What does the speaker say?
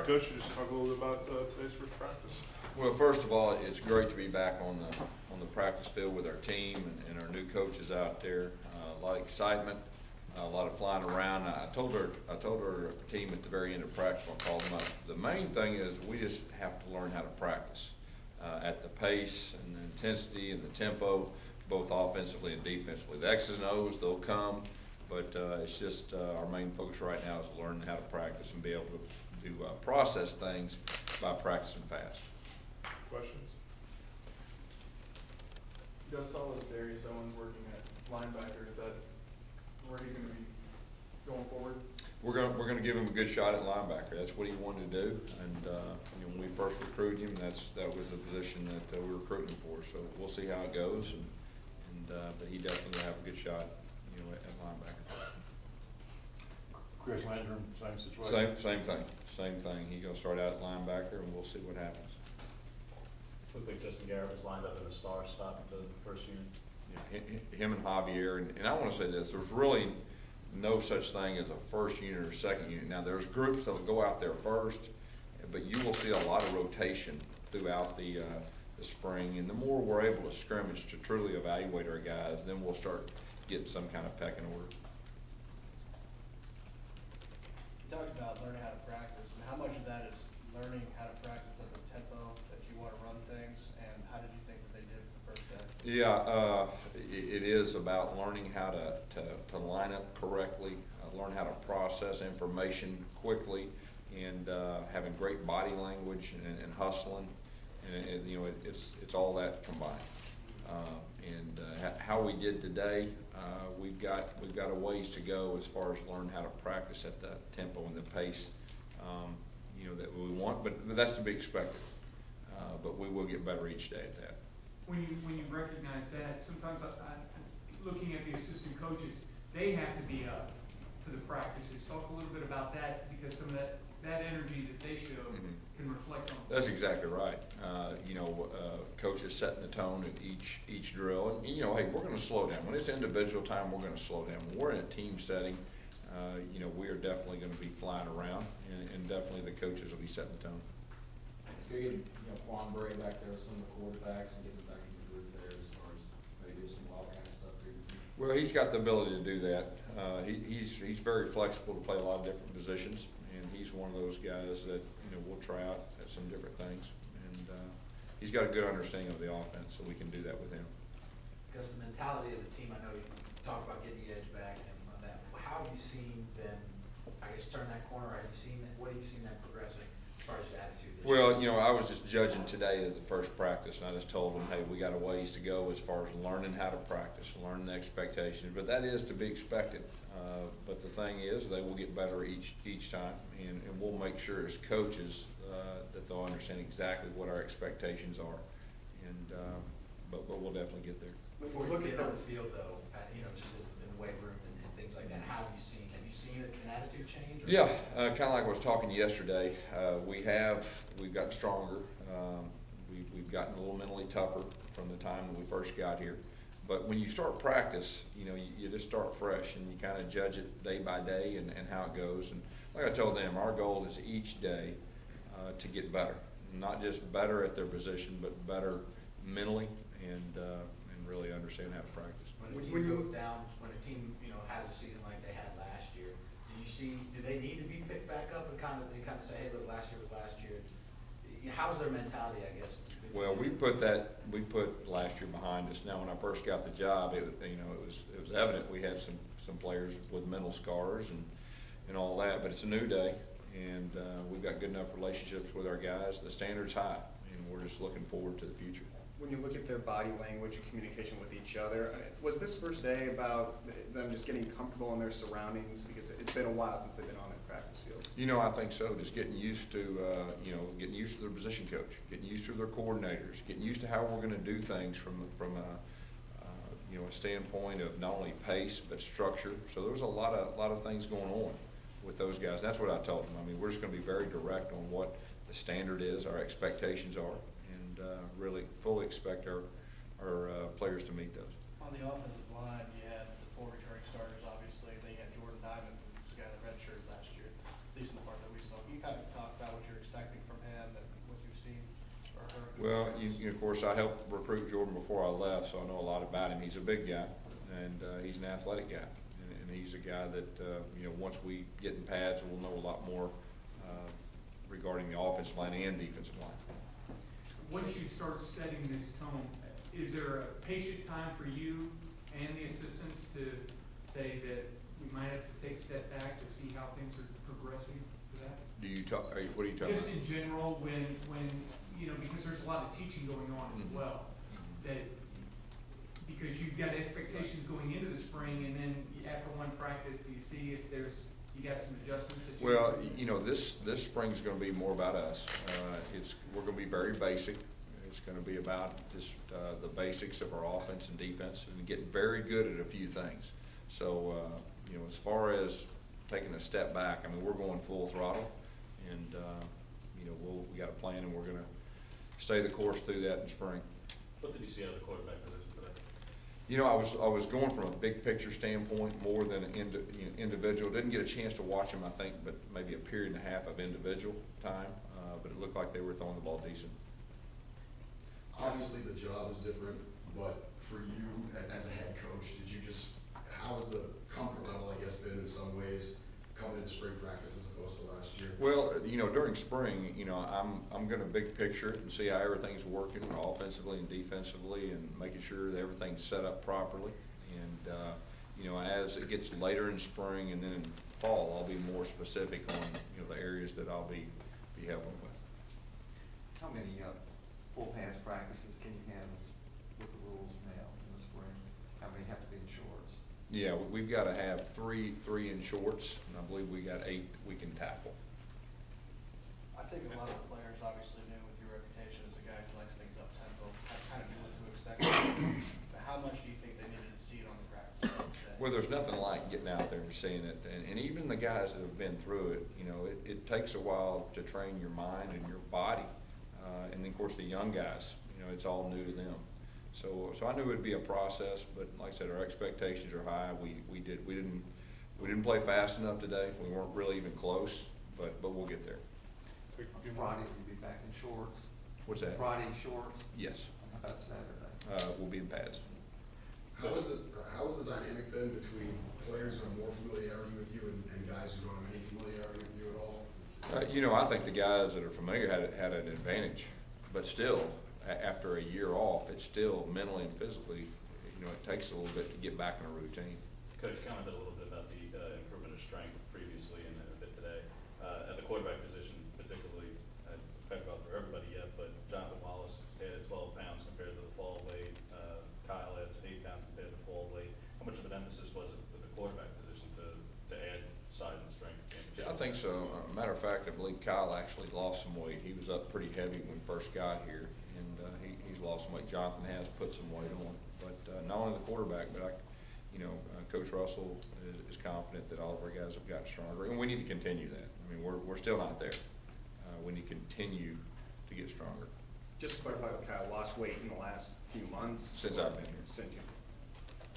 right, Coach, you just talk a little bit about today's first practice. Well, first of all, it's great to be back on the practice field with our team and our new coaches out there. A lot of excitement, a lot of flying around. I told our team at the very end of practice, I'll call them up. The main thing is we just have to learn how to practice at the pace and the intensity and the tempo, both offensively and defensively. The X's and O's, they'll come, but it's just our main focus right now is learning how to practice and be able to process things by practicing fast. Questions? Gus saw that Darius Owens working at linebacker. Is that where he's going to be going forward? We're gonna give him a good shot at linebacker. That's what he wanted to do, and when we first recruited him, that was the position that we were recruiting for. So we'll see how it goes, but he definitely will have a good shot, at linebacker. Chris Landrum, same situation. Same thing. He's gonna start out at linebacker, and we'll see what happens. Looked like Justin Garrett was lined up in a star spot at the first unit. Yeah, him and Javier, and I want to say this: there's really no such thing as a first unit or second unit. Now, there's groups that'll go out there first, but you will see a lot of rotation throughout the spring. And the more we're able to scrimmage to truly evaluate our guys, then we'll start getting some kind of pecking order. You talked about learning how to practice, and how much of that is learning how to practice at the tempo that you want to run things, and how did you think that they did the first day? Yeah, it is about learning how to line up correctly, learn how to process information quickly, and having great body language and hustling, and it's all that combined. How we did today, we've got a ways to go as far as learn how to practice at the tempo and the pace, that we want, but that's to be expected. But we will get better each day at that. When you recognize that, sometimes looking at the assistant coaches, they have to be up for the practices. Talk a little bit about that, because some of that energy that they show can reflect on. That's exactly right. Coaches setting the tone at each drill, and hey, we're going to slow down. When it's individual time, we're going to slow down. When we're in a team setting, we are definitely going to be flying around, and definitely the coaches will be setting the tone. You're getting, Quan Bray back there with some of the quarterbacks and getting back in the group there as far as maybe some wild kind of stuff. Well, he's got the ability to do that. He's very flexible to play a lot of different positions, and he's one of those guys that we'll try out at some different things. And he's got a good understanding of the offense, so we can do that with him. Because the mentality of the team, I know you talk about getting the edge back and that. How have you seen them, I guess, turn that corner? Have you seen that? What have you seen them progressing as far as your attitude? Well, I was just judging today as the first practice, and I just told them, hey, we got a ways to go as far as learning how to practice, learning the expectations, but that is to be expected. But the thing is, they will get better each time, and we'll make sure as coaches that they'll understand exactly what our expectations are, but we'll definitely get there. Before you get on the field, though, just in the weight room and things like that, how have you seen an attitude change? Or? Yeah, kind of like I was talking yesterday. We've gotten stronger. We've gotten a little mentally tougher from the time that we first got here. But when you start practice, you just start fresh, and you kind of judge it day by day and how it goes. And like I told them, our goal is each day to get better, not just better at their position, but better mentally and really understand how to practice. When you look down, when a team has a season like they had last year, do they need to be picked back up and kind of say, hey, look, last year was last year? How's their mentality, I guess? Well, we put last year behind us. Now, when I first got the job, it was evident we had some players with mental scars and all that. But it's a new day, and we've got good enough relationships with our guys. The standard's high, and we're just looking forward to the future. When you look at their body language and communication with each other, was this first day about them just getting comfortable in their surroundings? Because it's been a while since they've been on that practice field. I think so. Just getting used to, getting used to their position coach, getting used to their coordinators, getting used to how we're going to do things from a standpoint of not only pace but structure. So there was a lot of things going on with those guys. That's what I told them. I mean, we're just going to be very direct on what the standard is, our expectations are. Really fully expect our players to meet those. On the offensive line, you had the 4 returning starters, obviously. Then you had Jordan Diamond, who's got a red shirt last year, at least in the part that we saw. Can you kind of talk about what your or her? Well, of course, I helped recruit Jordan before I left, so I know a lot about him. He's a big guy, and he's an athletic guy. And he's a guy that, once we get in pads, we'll know a lot more regarding the offensive line and defensive line. Once you start setting this tone, is there a patient time for you and the assistants to say that we might have to take a step back to see how things are progressing for that? What are you talking Just about? in general, when, because there's a lot of teaching going on as Mhm. well, that, because you've got expectations going into the spring, and then after one practice, do you see if you got some adjustments that you? Well, this spring's gonna be more about us. We're gonna be very basic. It's gonna be about just, the basics of our offense and defense, and getting very good at a few things. So, as far as taking a step back, I mean, we're going full throttle, and, we got a plan, and we're gonna stay the course through that in spring. What did you see out of the quarterback position today? I was going from a big picture standpoint more than an individual. Didn't get a chance to watch them, I think, but maybe a period and a half of individual time, but it looked like they were throwing the ball decent. Obviously, the job is different, but for you as a head coach, how has the comfort level, I guess, been in some ways coming into spring practice as opposed to last year? Well, during spring, I'm gonna big picture it and see how everything's working offensively and defensively, and making sure that everything's set up properly. And, as it gets later in spring and then in fall, I'll be more specific on, the areas that I'll be helping with. How many full pads practices can you have with the rules now in the spring? How many have to be in shorts? Yeah, we've gotta have three in shorts, and I believe we got 8 we can tackle. I think a lot of the players obviously knew with your reputation as a guy who likes things up tempo, that's kind of knew what to expect. But how much do you think they needed to see it on the practice field today? Well, there's nothing like getting out there and seeing it, and even the guys that have been through it, it takes a while to train your mind and your body. And then, of course, the young guys, it's all new to them. So I knew it'd be a process, but like I said, our expectations are high. We didn't play fast enough today. We weren't really even close, but we'll get there. Friday, will you be back in shorts? What's that? Friday shorts? Yes. How about Saturday? We'll be in pads. How has the dynamic been between players who have more familiarity with you and guys who don't have any familiarity with you at all? I think the guys that are familiar had an advantage, but still, after a year off, it's still mentally and physically, it takes a little bit to get back in a routine. Coach commented a little bit about the improvement of strength previously and then a bit today. At the quarterback position particularly, I haven't talked for everybody yet, but Jonathan Wallace added 12 pounds compared to the fall weight. Kyle adds 8 pounds compared to fall weight. How much of an emphasis was it with the quarterback position to add size and strength? Yeah, I think so. Matter of fact, I believe Kyle actually lost some weight. He was up pretty heavy when we first got here, and he's lost some weight. Jonathan has put some weight on, but not only the quarterback, but Coach Russell is confident that all of our guys have gotten stronger, and we need to continue that. I mean, we're still not there. We need to continue to get stronger. Just to clarify, Kyle lost weight in the last few months? Since I've been here. Since you